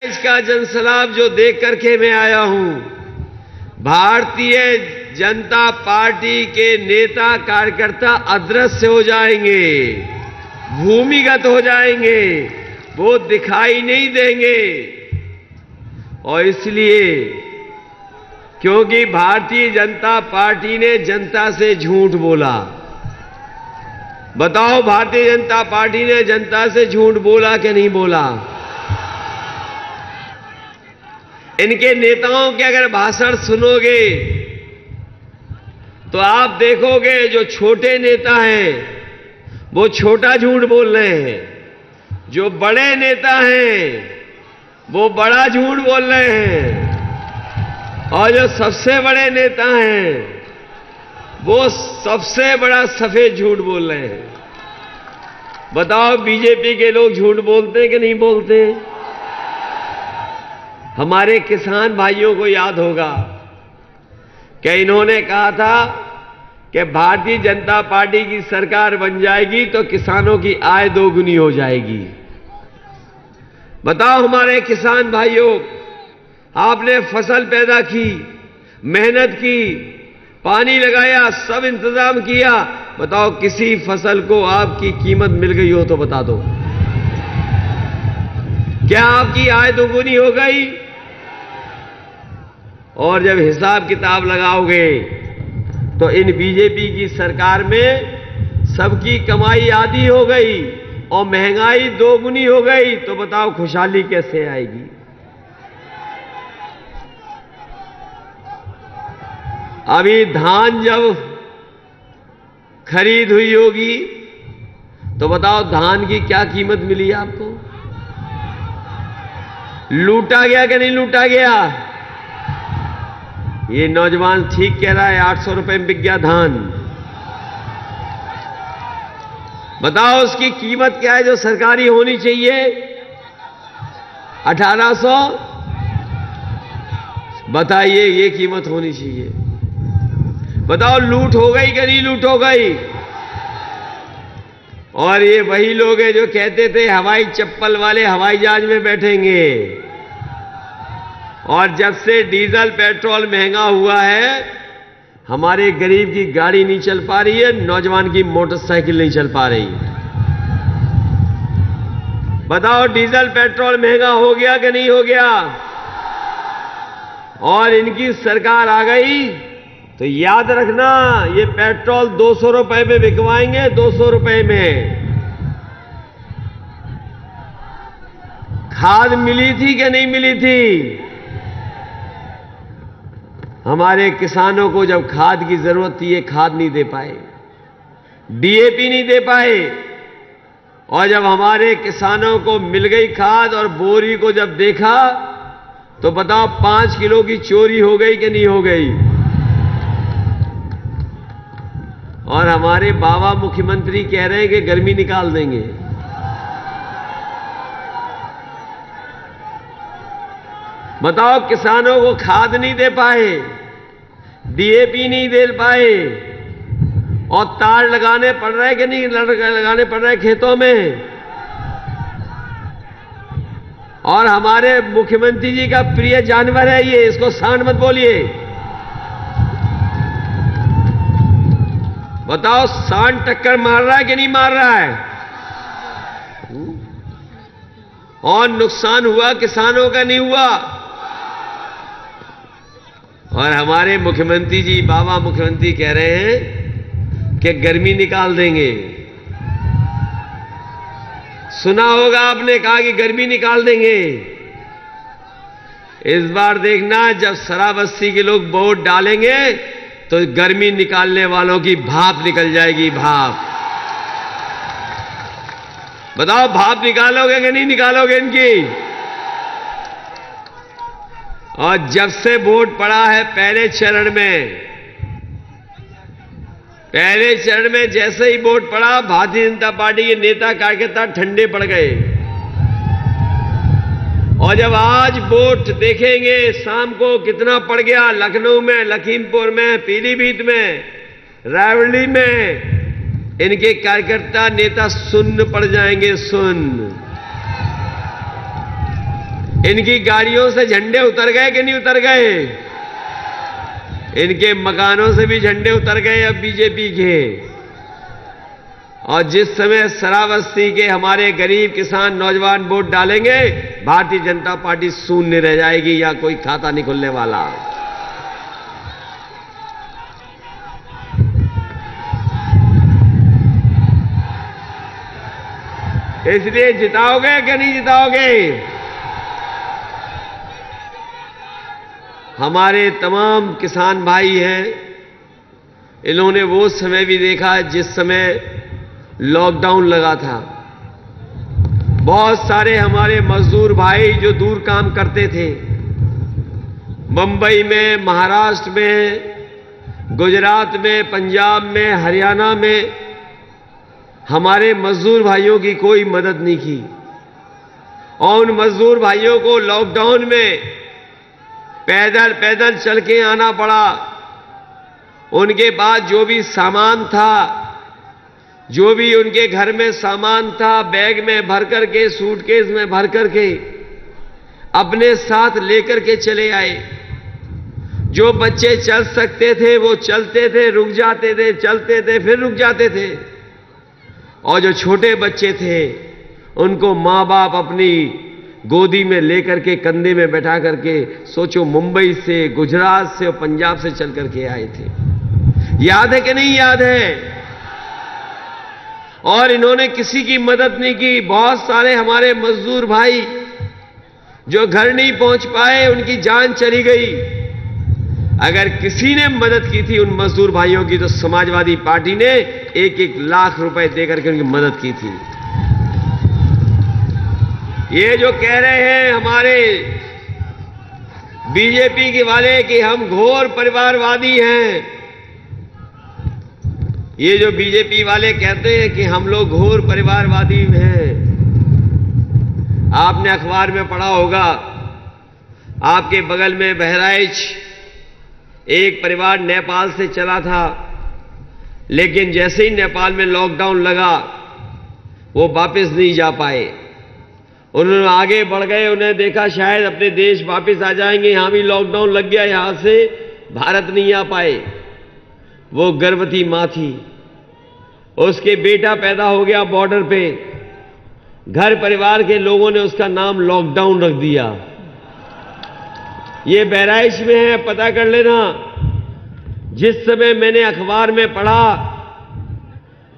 इसका जनसलाब जो देख करके मैं आया हूं, भारतीय जनता पार्टी के नेता कार्यकर्ता अदृश्य हो जाएंगे, भूमिगत हो जाएंगे, वो दिखाई नहीं देंगे। और इसलिए क्योंकि भारतीय जनता पार्टी ने जनता से झूठ बोला। बताओ, भारतीय जनता पार्टी ने जनता से झूठ बोला कि नहीं बोला? इनके नेताओं के अगर भाषण सुनोगे तो आप देखोगे जो छोटे नेता हैं वो छोटा झूठ बोल रहे हैं, जो बड़े नेता हैं वो बड़ा झूठ बोल रहे हैं, और जो सबसे बड़े नेता हैं वो सबसे बड़ा सफेद झूठ बोल रहे हैं। बताओ, बीजेपी के लोग झूठ बोलते हैं कि नहीं बोलते? हमारे किसान भाइयों को याद होगा कि इन्होंने कहा था कि भारतीय जनता पार्टी की सरकार बन जाएगी तो किसानों की आय दोगुनी हो जाएगी। बताओ हमारे किसान भाइयों, आपने फसल पैदा की, मेहनत की, पानी लगाया, सब इंतजाम किया, बताओ किसी फसल को आपकी कीमत मिल गई हो तो बता दो, क्या आपकी आय दोगुनी हो गई? और जब हिसाब किताब लगाओगे तो इन बीजेपी की सरकार में सबकी कमाई आधी हो गई और महंगाई दोगुनी हो गई, तो बताओ खुशहाली कैसे आएगी? अभी धान जब खरीद हुई होगी तो बताओ धान की क्या कीमत मिली आपको? लूटा गया कि नहीं लूटा गया? ये नौजवान ठीक कह रहा है, 800 रुपए में बिक गया धान। बताओ उसकी कीमत क्या है जो सरकारी होनी चाहिए? 1800। बताइए, ये कीमत होनी चाहिए। बताओ लूट हो गई कि नहीं लूट हो गई? और ये वही लोग हैं जो कहते थे हवाई चप्पल वाले हवाई जहाज में बैठेंगे, और जब से डीजल पेट्रोल महंगा हुआ है हमारे गरीब की गाड़ी नहीं चल पा रही है, नौजवान की मोटरसाइकिल नहीं चल पा रही। बताओ डीजल पेट्रोल महंगा हो गया कि नहीं हो गया? और इनकी सरकार आ गई तो याद रखना, ये पेट्रोल 200 रुपए में बिकवाएंगे, 200 रुपए में। खाद मिली थी कि नहीं मिली थी? हमारे किसानों को जब खाद की जरूरत थी ये खाद नहीं दे पाए, डीएपी नहीं दे पाए, और जब हमारे किसानों को मिल गई खाद और बोरी को जब देखा तो बताओ 5 किलो की चोरी हो गई कि नहीं हो गई? और हमारे बाबा मुख्यमंत्री कह रहे हैं कि गर्मी निकाल देंगे। बताओ किसानों को खाद नहीं दे पाए, डीएपी नहीं दे पाए, और तार लगाने पड़ रहे कि नहीं लगाने पड़ रहे खेतों में। और हमारे मुख्यमंत्री जी का प्रिय जानवर है ये, इसको सांड मत बोलिए। बताओ सांड टक्कर मार रहा है कि नहीं मार रहा है? और नुकसान हुआ किसानों का नहीं हुआ? और हमारे मुख्यमंत्री जी, बाबा मुख्यमंत्री कह रहे हैं कि गर्मी निकाल देंगे। सुना होगा आपने, कहा कि गर्मी निकाल देंगे। इस बार देखना, जब शराबस्ती के लोग वोट डालेंगे तो गर्मी निकालने वालों की भाप निकल जाएगी, भाप। बताओ भाप निकालोगे कि नहीं निकालोगे इनकी? और जब से वोट पड़ा है पहले चरण में जैसे ही वोट पड़ा, भारतीय जनता पार्टी के नेता कार्यकर्ता ठंडे पड़ गए। और जब आज वोट देखेंगे शाम को कितना पड़ गया, लखनऊ में, लखीमपुर में, पीलीभीत में, रायबरेली में, इनके कार्यकर्ता नेता सुन्न पड़ जाएंगे, सुन्न। इनकी गाड़ियों से झंडे उतर गए कि नहीं उतर गए? इनके मकानों से भी झंडे उतर गए अब बीजेपी के। और जिस समय श्रावस्ती के हमारे गरीब किसान नौजवान वोट डालेंगे, भारतीय जनता पार्टी शून्य रह जाएगी या कोई खाता नहीं खुलने वाला। इसलिए जिताओगे कि नहीं जिताओगे? हमारे तमाम किसान भाई हैं, इन्होंने वो समय भी देखा जिस समय लॉकडाउन लगा था। बहुत सारे हमारे मजदूर भाई जो दूर काम करते थे, मुंबई में, महाराष्ट्र में, गुजरात में, पंजाब में, हरियाणा में, हमारे मजदूर भाइयों की कोई मदद नहीं की। और उन मजदूर भाइयों को लॉकडाउन में पैदल पैदल चल के आना पड़ा। उनके पास जो भी सामान था, जो भी उनके घर में सामान था, बैग में भर करके, सूटकेस में भर करके अपने साथ लेकर के चले आए। जो बच्चे चल सकते थे वो चलते थे, रुक जाते थे, चलते थे, फिर रुक जाते थे। और जो छोटे बच्चे थे उनको मां बाप अपनी गोदी में लेकर के, कंधे में बैठा करके, सोचो मुंबई से, गुजरात से और पंजाब से चल करके आए थे। याद है कि नहीं याद है? और इन्होंने किसी की मदद नहीं की। बहुत सारे हमारे मजदूर भाई जो घर नहीं पहुंच पाए, उनकी जान चली गई। अगर किसी ने मदद की थी उन मजदूर भाइयों की, तो समाजवादी पार्टी ने 1-1 लाख रुपए देकर के उनकी मदद की थी। ये जो कह रहे हैं हमारे बीजेपी के वाले कि हम घोर परिवारवादी हैं, ये जो बीजेपी वाले कहते हैं कि हम लोग घोर परिवारवादी हैं, आपने अखबार में पढ़ा होगा, आपके बगल में बहराइच एक परिवार नेपाल से चला था, लेकिन जैसे ही नेपाल में लॉकडाउन लगा वो वापस नहीं जा पाए। उन्होंने आगे बढ़ गए, उन्हें देखा शायद अपने देश वापस आ जाएंगे, यहां भी लॉकडाउन लग गया, यहां से भारत नहीं आ पाए। वो गर्भवती मां थी, उसके बेटा पैदा हो गया बॉर्डर पे। घर परिवार के लोगों ने उसका नाम लॉकडाउन रख दिया। ये बहराइच में है, पता कर लेना। जिस समय मैंने अखबार में पढ़ा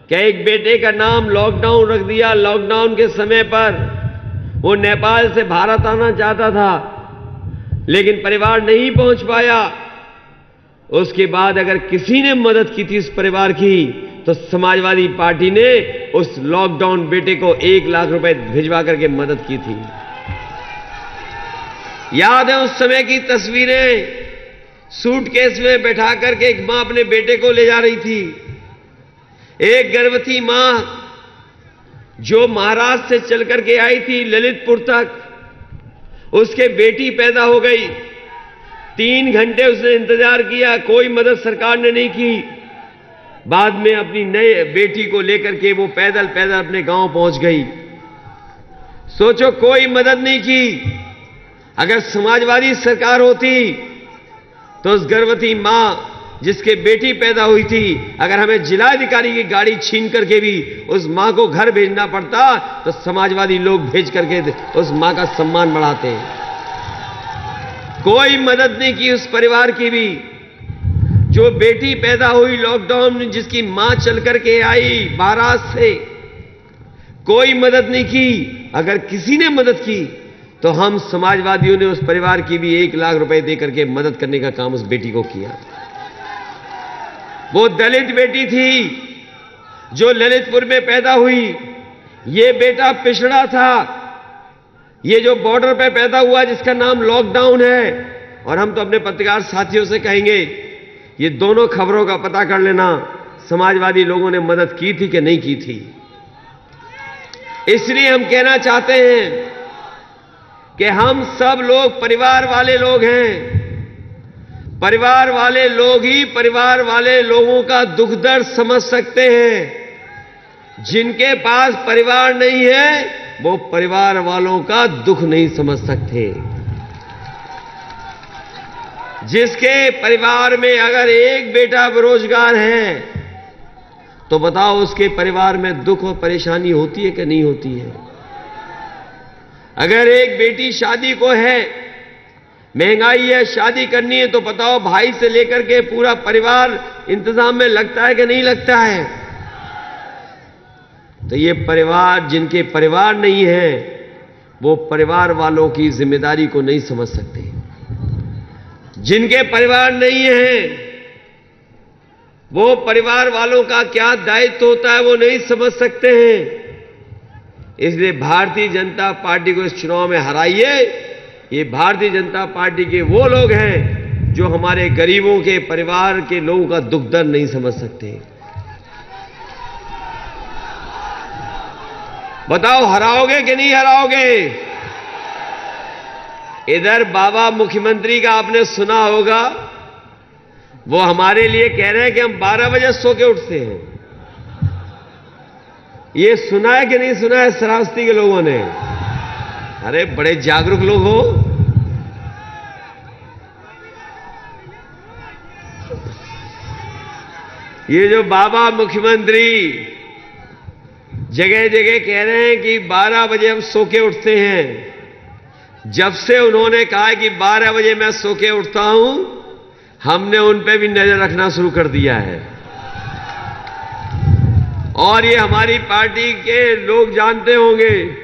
कि एक बेटे का नाम लॉकडाउन रख दिया, लॉकडाउन के समय पर वो नेपाल से भारत आना चाहता था लेकिन परिवार नहीं पहुंच पाया। उसके बाद अगर किसी ने मदद की थी उस परिवार की, तो समाजवादी पार्टी ने उस लॉकडाउन बेटे को 1 लाख रुपए भिजवा करके मदद की थी। याद है उस समय की तस्वीरें, सूटकेस में बैठा करके एक मां अपने बेटे को ले जा रही थी। एक गर्भवती मां जो महाराष्ट्र से चल करके आई थी ललितपुर तक, उसके बेटी पैदा हो गई। 3 घंटे उसने इंतजार किया, कोई मदद सरकार ने नहीं की। बाद में अपनी नई बेटी को लेकर के वो पैदल पैदल अपने गांव पहुंच गई। सोचो, कोई मदद नहीं की। अगर समाजवादी सरकार होती तो उस गर्भवती मां जिसके बेटी पैदा हुई थी, अगर हमें जिलाधिकारी की गाड़ी छीन करके भी उस मां को घर भेजना पड़ता, तो समाजवादी लोग भेज करके उस मां का सम्मान बढ़ाते। कोई मदद नहीं की उस परिवार की भी। जो बेटी पैदा हुई लॉकडाउन में, जिसकी मां चल करके आई महाराष्ट्र से, कोई मदद नहीं की। अगर किसी ने मदद की तो हम समाजवादियों ने उस परिवार की भी 1 लाख रुपए देकर के मदद करने का काम उस बेटी को किया। वो दलित बेटी थी जो ललितपुर में पैदा हुई। ये बेटा पिछड़ा था। ये जो बॉर्डर पे पैदा हुआ जिसका नाम लॉकडाउन है। और हम तो अपने पत्रकार साथियों से कहेंगे, ये दोनों खबरों का पता कर लेना, समाजवादी लोगों ने मदद की थी कि नहीं की थी। इसलिए हम कहना चाहते हैं कि हम सब लोग परिवार वाले लोग हैं। परिवार वाले लोग ही परिवार वाले लोगों का दुख दर्द समझ सकते हैं। जिनके पास परिवार नहीं है वो परिवार वालों का दुख नहीं समझ सकते। जिसके परिवार में अगर एक बेटा बेरोजगार है तो बताओ उसके परिवार में दुख और परेशानी होती है कि नहीं होती है? अगर एक बेटी शादी को है, महंगाई है, शादी करनी है, तो बताओ भाई से लेकर के पूरा परिवार इंतजाम में लगता है कि नहीं लगता है? तो ये परिवार, जिनके परिवार नहीं है, वो परिवार वालों की जिम्मेदारी को नहीं समझ सकते। जिनके परिवार नहीं है, वो परिवार वालों का क्या दायित्व होता है वो नहीं समझ सकते हैं। इसलिए भारतीय जनता पार्टी को इस चुनाव में हराइए। ये भारतीय जनता पार्टी के वो लोग हैं जो हमारे गरीबों के परिवार के लोगों का दुख दर्द नहीं समझ सकते। बताओ हराओगे कि नहीं हराओगे? इधर बाबा मुख्यमंत्री का आपने सुना होगा, वो हमारे लिए कह रहे हैं कि हम 12 बजे सो के उठते हैं। ये सुना है कि नहीं सुना है श्रावस्ती के लोगों ने? अरे बड़े जागरूक लोग हो। ये जो बाबा मुख्यमंत्री जगह जगह कह रहे हैं कि 12 बजे हम सो के उठते हैं, जब से उन्होंने कहा कि 12 बजे मैं सो के उठता हूं, हमने उन पे भी नजर रखना शुरू कर दिया है। और ये हमारी पार्टी के लोग जानते होंगे,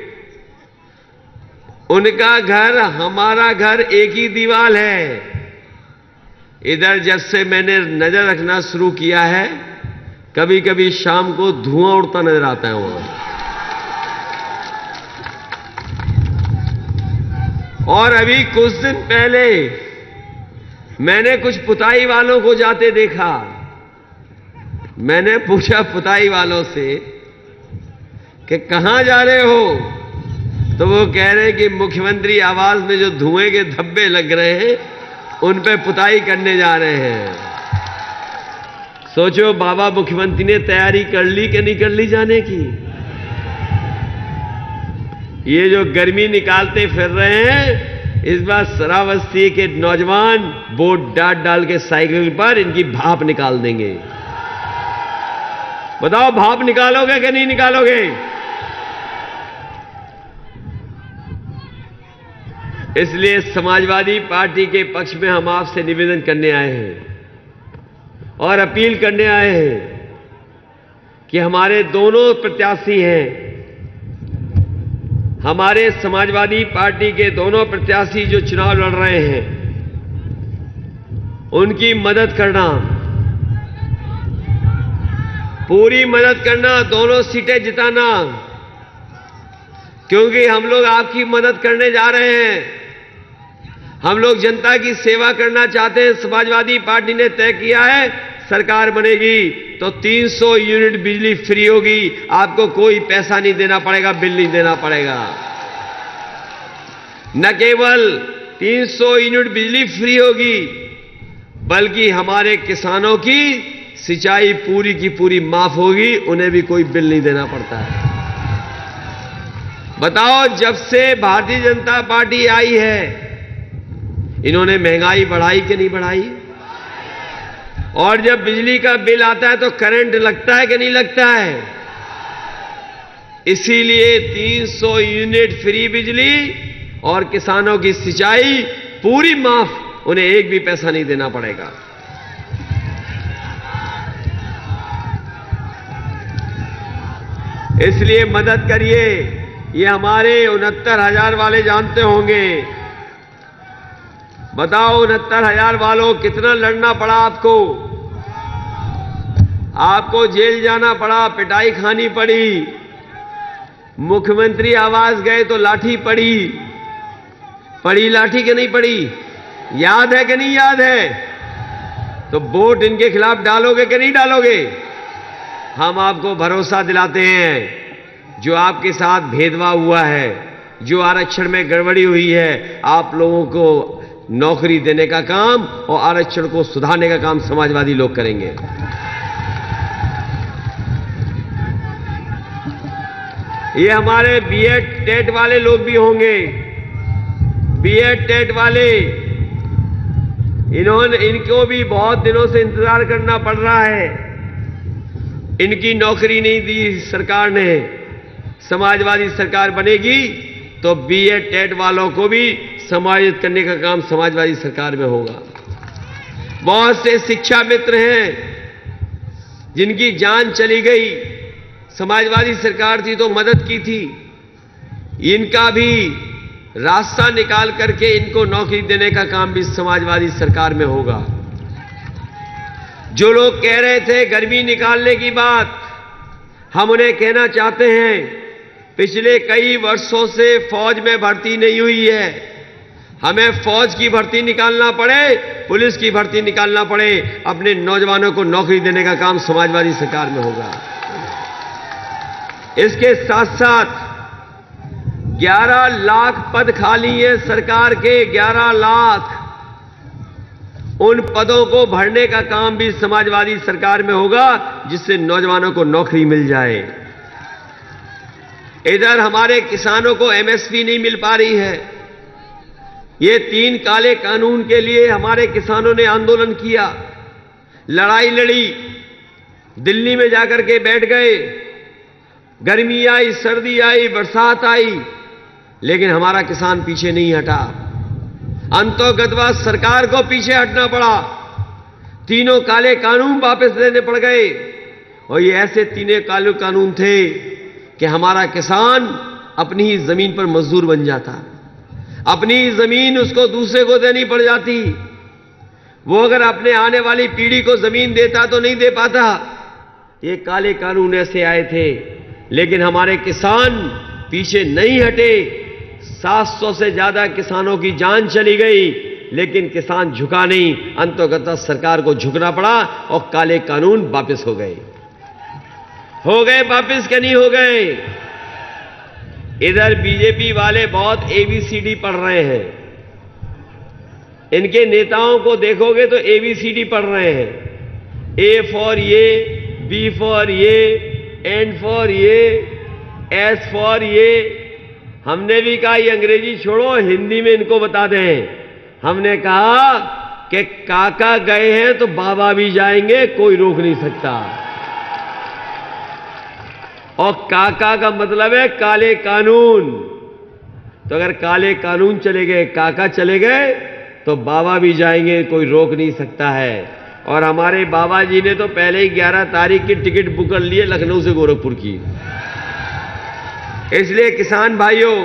उनका घर हमारा घर एक ही दीवार है। इधर जब से मैंने नजर रखना शुरू किया है, कभी कभी शाम को धुआं उड़ता नजर आता है वहां। और अभी कुछ दिन पहले मैंने कुछ पुताई वालों को जाते देखा। मैंने पूछा पुताई वालों से कि कहां जा रहे हो, तो वो कह रहे कि मुख्यमंत्री आवास में जो धुएं के धब्बे लग रहे हैं उन पे पुताई करने जा रहे हैं। सोचो बाबा मुख्यमंत्री ने तैयारी कर ली कि नहीं कर ली जाने की? ये जो गर्मी निकालते फिर रहे हैं, इस बार श्रावस्ती के नौजवान बोट डाल के साइकिल पर इनकी भाप निकाल देंगे। बताओ भाप निकालोगे कि नहीं निकालोगे? इसलिए समाजवादी पार्टी के पक्ष में हम आपसे निवेदन करने आए हैं और अपील करने आए हैं कि हमारे दोनों प्रत्याशी हैं, हमारे समाजवादी पार्टी के दोनों प्रत्याशी जो चुनाव लड़ रहे हैं, उनकी मदद करना, पूरी मदद करना, दोनों सीटें जिताना, क्योंकि हम लोग आपकी मदद करने जा रहे हैं। हम लोग जनता की सेवा करना चाहते हैं। समाजवादी पार्टी ने तय किया है, सरकार बनेगी तो 300 यूनिट बिजली फ्री होगी, आपको कोई पैसा नहीं देना पड़ेगा, बिल नहीं देना पड़ेगा। न केवल 300 यूनिट बिजली फ्री होगी, बल्कि हमारे किसानों की सिंचाई पूरी की पूरी माफ होगी, उन्हें भी कोई बिल नहीं देना पड़ता है। बताओ जब से भारतीय जनता पार्टी आई है, इन्होंने महंगाई बढ़ाई कि नहीं बढ़ाई? और जब बिजली का बिल आता है तो करंट लगता है कि नहीं लगता है? इसीलिए 300 यूनिट फ्री बिजली और किसानों की सिंचाई पूरी माफ, उन्हें एक भी पैसा नहीं देना पड़ेगा। इसलिए मदद करिए। ये हमारे 69,000 वाले जानते होंगे। बताओ 69,000 वालों, कितना लड़ना पड़ा आपको? आपको जेल जाना पड़ा, पिटाई खानी पड़ी, मुख्यमंत्री आवास गए तो लाठी पड़ी लाठी कि नहीं पड़ी? याद है कि नहीं याद है? तो वोट इनके खिलाफ डालोगे कि नहीं डालोगे? हम आपको भरोसा दिलाते हैं, जो आपके साथ भेदभाव हुआ है, जो आरक्षण में गड़बड़ी हुई है, आप लोगों को नौकरी देने का काम और आरक्षण को सुधारने का काम समाजवादी लोग करेंगे। ये हमारे बीएड टेट वाले लोग भी होंगे, बीएड टेट वाले, इनको भी बहुत दिनों से इंतजार करना पड़ रहा है। इनकी नौकरी नहीं दी सरकार ने। समाजवादी सरकार बनेगी तो बीएड टेट वालों को भी समायोजित करने का काम समाजवादी सरकार में होगा। बहुत से शिक्षा मित्र हैं जिनकी जान चली गई, समाजवादी सरकार थी तो मदद की थी, इनका भी रास्ता निकाल करके इनको नौकरी देने का काम भी समाजवादी सरकार में होगा। जो लोग कह रहे थे गर्मी निकालने की बात, हम उन्हें कहना चाहते हैं, पिछले कई वर्षों से फौज में भर्ती नहीं हुई है। हमें फौज की भर्ती निकालना पड़े, पुलिस की भर्ती निकालना पड़े, अपने नौजवानों को नौकरी देने का काम समाजवादी सरकार में होगा। इसके साथ साथ 11 लाख पद खाली हैं सरकार के, 11 लाख, उन पदों को भरने का काम भी समाजवादी सरकार में होगा, जिससे नौजवानों को नौकरी मिल जाए। इधर हमारे किसानों को एमएसपी नहीं मिल पा रही है। ये 3 काले कानून के लिए हमारे किसानों ने आंदोलन किया, लड़ाई लड़ी, दिल्ली में जाकर के बैठ गए। गर्मी आई, सर्दी आई, बरसात आई, लेकिन हमारा किसान पीछे नहीं हटा। अंतोगतवा सरकार को पीछे हटना पड़ा। तीनों काले कानून वापस लेने पड़ गए। और ये ऐसे 3 काले कानून थे कि हमारा किसान अपनी ही जमीन पर मजदूर बन जाता, अपनी जमीन उसको दूसरे को देनी पड़ जाती। वो अगर अपने आने वाली पीढ़ी को जमीन देता तो नहीं दे पाता। ये काले कानून ऐसे आए थे, लेकिन हमारे किसान पीछे नहीं हटे। 700 से ज्यादा किसानों की जान चली गई, लेकिन किसान झुका नहीं। अंततः सरकार को झुकना पड़ा और काले कानून वापस हो गए वापस कि नहीं हो गए। इधर बीजेपी वाले बहुत एबीसीडी पढ़ रहे हैं। इनके नेताओं को देखोगे तो एबीसीडी पढ़ रहे हैं। ए फॉर ये, बी फॉर ये, एन फॉर ये, एस फॉर ये। हमने भी कहा ये अंग्रेजी छोड़ो, हिंदी में इनको बता दें। हमने कहा कि काका गए हैं तो बाबा भी जाएंगे, कोई रोक नहीं सकता। और काका का मतलब है काले कानून। तो अगर काले कानून चले गए, काका चले गए, तो बाबा भी जाएंगे, कोई रोक नहीं सकता है। और हमारे बाबा जी ने तो पहले ही 11 तारीख की टिकट बुक कर ली है लखनऊ से गोरखपुर की। इसलिए किसान भाइयों,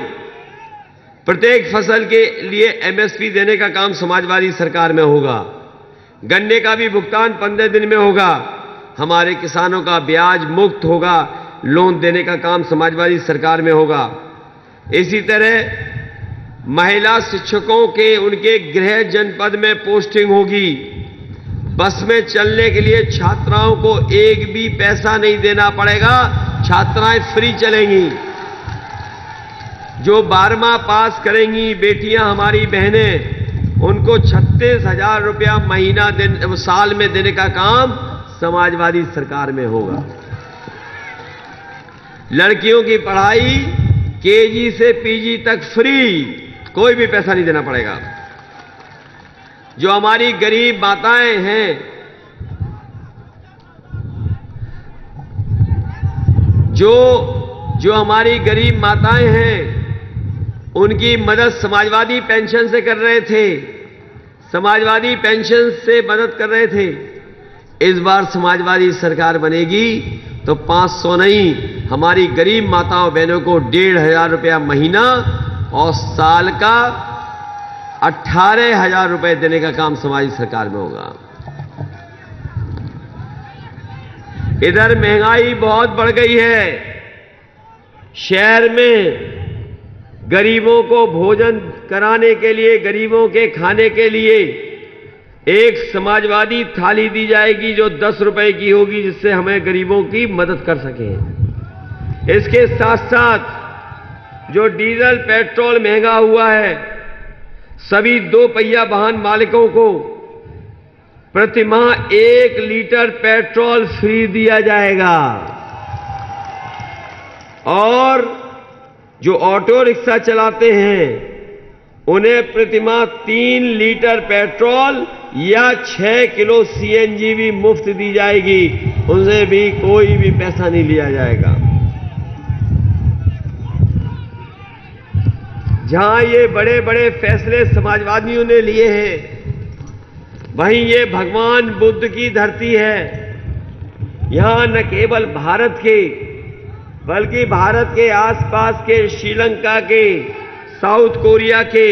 प्रत्येक फसल के लिए एमएसपी देने का काम समाजवादी सरकार में होगा। गन्ने का भी भुगतान 15 दिन में होगा। हमारे किसानों का ब्याज मुक्त होगा, लोन देने का काम समाजवादी सरकार में होगा। इसी तरह महिला शिक्षकों के उनके गृह जनपद में पोस्टिंग होगी। बस में चलने के लिए छात्राओं को एक भी पैसा नहीं देना पड़ेगा, छात्राएं फ्री चलेंगी। जो 12वां पास करेंगी बेटियां, हमारी बहनें, उनको 36,000 रुपया महीना साल में देने का काम समाजवादी सरकार में होगा। लड़कियों की पढ़ाई केजी से पीजी तक फ्री, कोई भी पैसा नहीं देना पड़ेगा। जो हमारी गरीब माताएं हैं, जो हमारी गरीब माताएं हैं, उनकी मदद समाजवादी पेंशन से कर रहे थे, समाजवादी पेंशन से मदद कर रहे थे। इस बार समाजवादी सरकार बनेगी तो 500 नहीं, हमारी गरीब माताओं बहनों को 1,500 रुपया महीना और साल का 18,000 रुपए देने का काम समाजवादी सरकार में होगा। इधर महंगाई बहुत बढ़ गई है। शहर में गरीबों को भोजन कराने के लिए, गरीबों के खाने के लिए एक समाजवादी थाली दी जाएगी जो 10 रुपए की होगी, जिससे हमें गरीबों की मदद कर सकें। इसके साथ साथ जो डीजल पेट्रोल महंगा हुआ है, सभी 2 पहिया वाहन मालिकों को प्रतिमाह 1 लीटर पेट्रोल फ्री दिया जाएगा। और जो ऑटो रिक्शा चलाते हैं उन्हें प्रतिमाह 3 लीटर पेट्रोल या 6 किलो सीएनजी भी मुफ्त दी जाएगी। उनसे भी कोई भी पैसा नहीं लिया जाएगा। जहां ये बड़े बड़े फैसले समाजवादियों ने लिए हैं, वहीं ये भगवान बुद्ध की धरती है। यहां न केवल भारत के बल्कि भारत के आसपास के श्रीलंका के, साउथ कोरिया के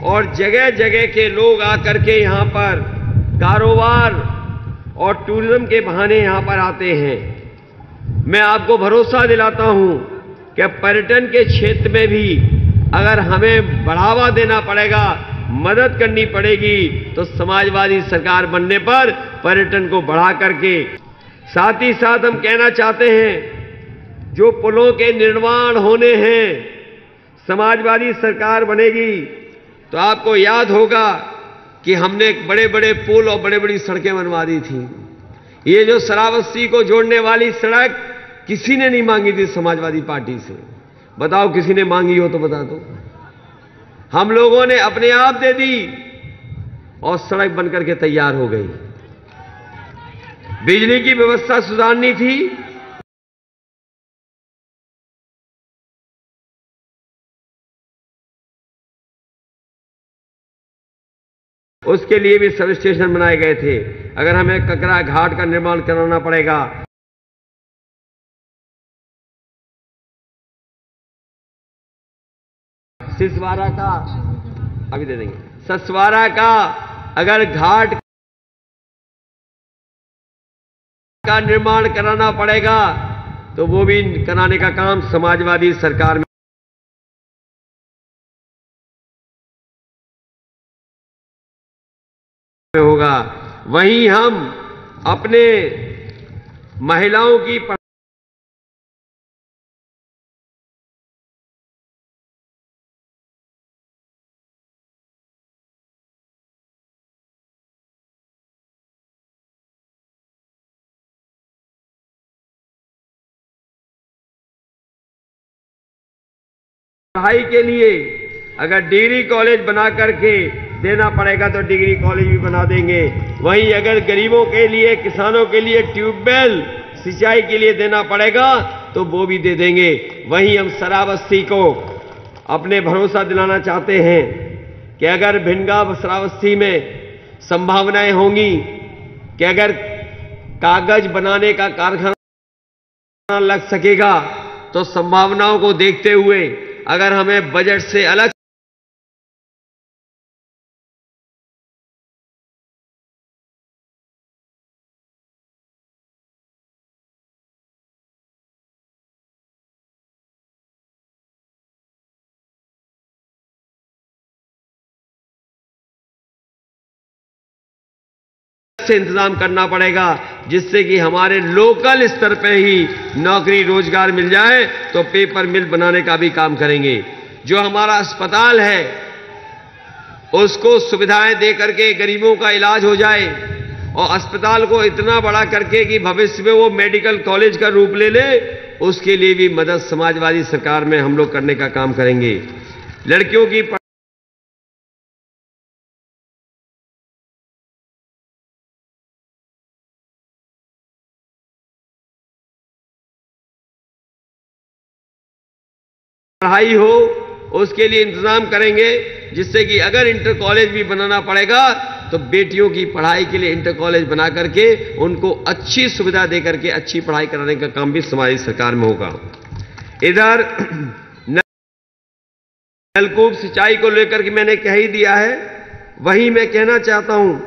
और जगह जगह के लोग आकर के यहां पर कारोबार और टूरिज्म के बहाने यहां पर आते हैं। मैं आपको भरोसा दिलाता हूं कि पर्यटन के क्षेत्र में भी अगर हमें बढ़ावा देना पड़ेगा, मदद करनी पड़ेगी, तो समाजवादी सरकार बनने पर पर्यटन को बढ़ा करके, साथ ही साथ हम कहना चाहते हैं जो पुलों के निर्माण होने हैं, समाजवादी सरकार बनेगी तो आपको याद होगा कि हमने बड़े बड़े पुल और बड़े बड़ी सड़कें बनवा दी थी। ये जो श्रावस्ती को जोड़ने वाली सड़क किसी ने नहीं मांगी थी समाजवादी पार्टी से। बताओ किसी ने मांगी हो तो बता दो। हम लोगों ने अपने आप दे दी और सड़क बनकर के तैयार हो गई। बिजली की व्यवस्था सुधारनी थी, उसके लिए भी सब स्टेशन बनाए गए थे। अगर हमें ककरा घाट का निर्माण कराना पड़ेगा, सिसवारा का अभी दे देंगे, ससवारा का अगर घाट का निर्माण कराना पड़ेगा तो वो भी कराने का काम समाजवादी सरकार में होगा। वहीं हम अपने महिलाओं की पढ़ाई के लिए अगर डिग्री कॉलेज बना करके देना पड़ेगा तो डिग्री कॉलेज भी बना देंगे। वहीं अगर गरीबों के लिए, किसानों के लिए ट्यूबवेल सिंचाई के लिए देना पड़ेगा तो वो भी दे देंगे। वहीं हम श्रावस्ती को अपने भरोसा दिलाना चाहते हैं कि अगर भिंगा श्रावस्ती में संभावनाएं होंगी कि अगर कागज बनाने का कारखाना लग सकेगा तो संभावनाओं को देखते हुए अगर हमें बजट से अलग से इंतजाम करना पड़ेगा, जिससे कि हमारे लोकल स्तर पे ही नौकरी रोजगार मिल जाए तो पेपर मिल बनाने का भी काम करेंगे। जो हमारा अस्पताल है उसको सुविधाएं दे करके गरीबों का इलाज हो जाए और अस्पताल को इतना बड़ा करके कि भविष्य में वो मेडिकल कॉलेज का रूप ले ले, उसके लिए भी मदद समाजवादी सरकार में हम लोग करने का काम करेंगे। लड़कियों की पढ़ाई हो उसके लिए इंतजाम करेंगे, जिससे कि अगर इंटर कॉलेज भी बनाना पड़ेगा तो बेटियों की पढ़ाई के लिए इंटर कॉलेज बना करके उनको अच्छी सुविधा दे करके अच्छी पढ़ाई कराने का काम भी समाज सरकार में होगा। इधर नलकूप सिंचाई को लेकर के मैंने कह ही दिया है। वहीं मैं कहना चाहता हूं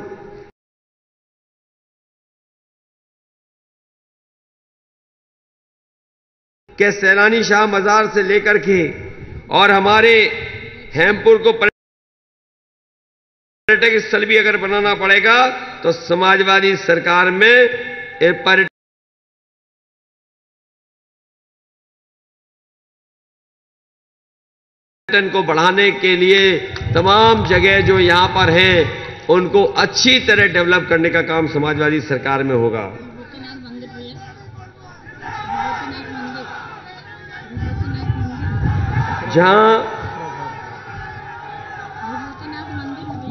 कि सैलानी शाह मजार से लेकर के और हमारे हेमपुर को पर्यटक स्थल भी अगर बनाना पड़ेगा तो समाजवादी सरकार में पर्यटन को बढ़ाने के लिए तमाम जगह जो यहां पर हैं उनको अच्छी तरह डेवलप करने का काम समाजवादी सरकार में होगा।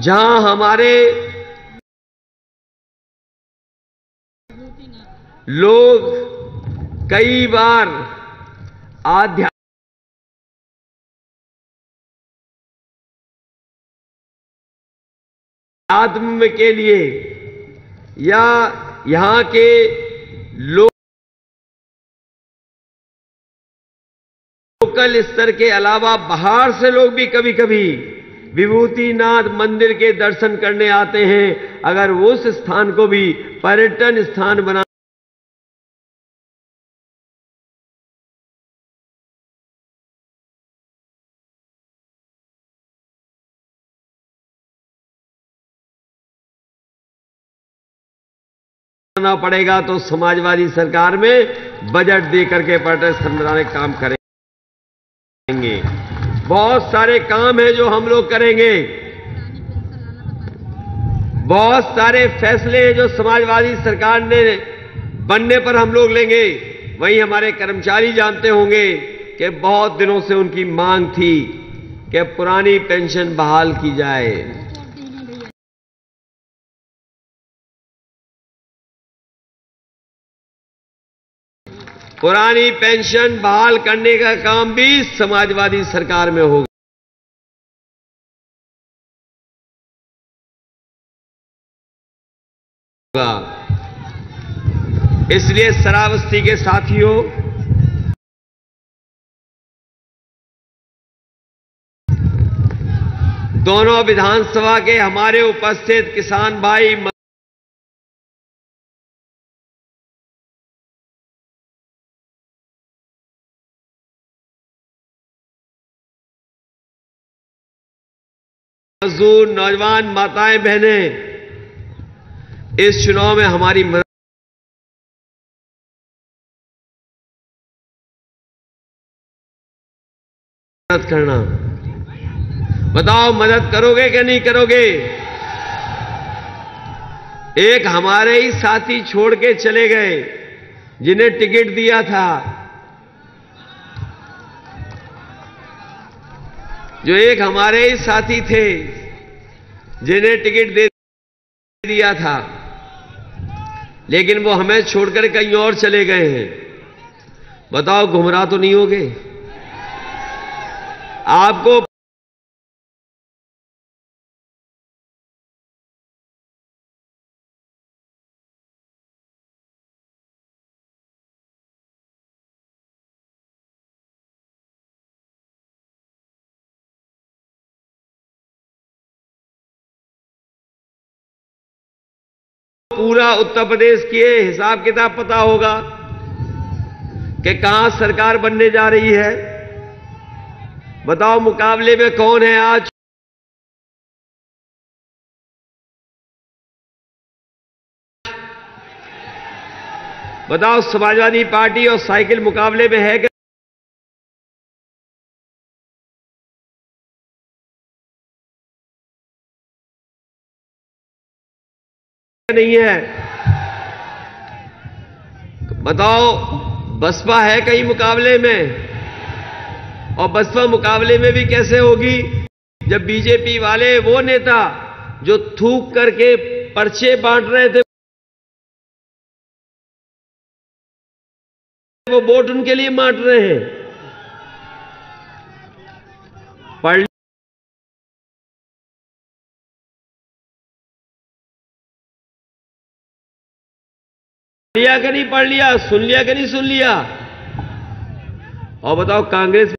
जहां हमारे लोग कई बार आध्यात्म के लिए या यहां के लोकल स्तर के अलावा बाहर से लोग भी कभी कभी विभूतिनाथ मंदिर के दर्शन करने आते हैं। अगर उस स्थान को भी पर्यटन स्थान बनाना पड़ेगा तो समाजवादी सरकार में बजट दे करके पर्यटन स्थल बनाने का काम करेंगे। बहुत सारे काम हैं जो हम लोग करेंगे, बहुत सारे फैसले हैं जो समाजवादी सरकार ने बनने पर हम लोग लेंगे। वहीं हमारे कर्मचारी जानते होंगे कि बहुत दिनों से उनकी मांग थी कि पुरानी पेंशन बहाल की जाए। पुरानी पेंशन बहाल करने का काम भी समाजवादी सरकार में होगा। इसलिए श्रावस्ती के साथियों, दोनों विधानसभा के हमारे उपस्थित किसान भाई मजदूर, नौजवान, माताएं, बहनें इस चुनाव में हमारी मदद करना। बताओ मदद करोगे कि नहीं करोगे? एक हमारे ही साथी छोड़ के चले गए जिन्हें टिकट दिया था, जो एक हमारे ही साथी थे जिन्हें टिकट दे दिया था, लेकिन वो हमें छोड़कर कहीं और चले गए हैं। बताओ गुमराह तो नहीं होगे? आपको पूरा उत्तर प्रदेश के हिसाब किताब पता होगा कि कहां सरकार बनने जा रही है। बताओ मुकाबले में कौन है आज? बताओ समाजवादी पार्टी और साइकिल मुकाबले में है क्या? नहीं है। बताओ बसपा है कहीं मुकाबले में? और बसपा मुकाबले में भी कैसे होगी जब बीजेपी वाले वो नेता जो थूक करके पर्चे बांट रहे थे वो वोट उनके लिए बांट रहे हैं। पढ़ लिया कि नहीं पढ़ लिया? सुन लिया कि नहीं सुन लिया? और बताओ कांग्रेस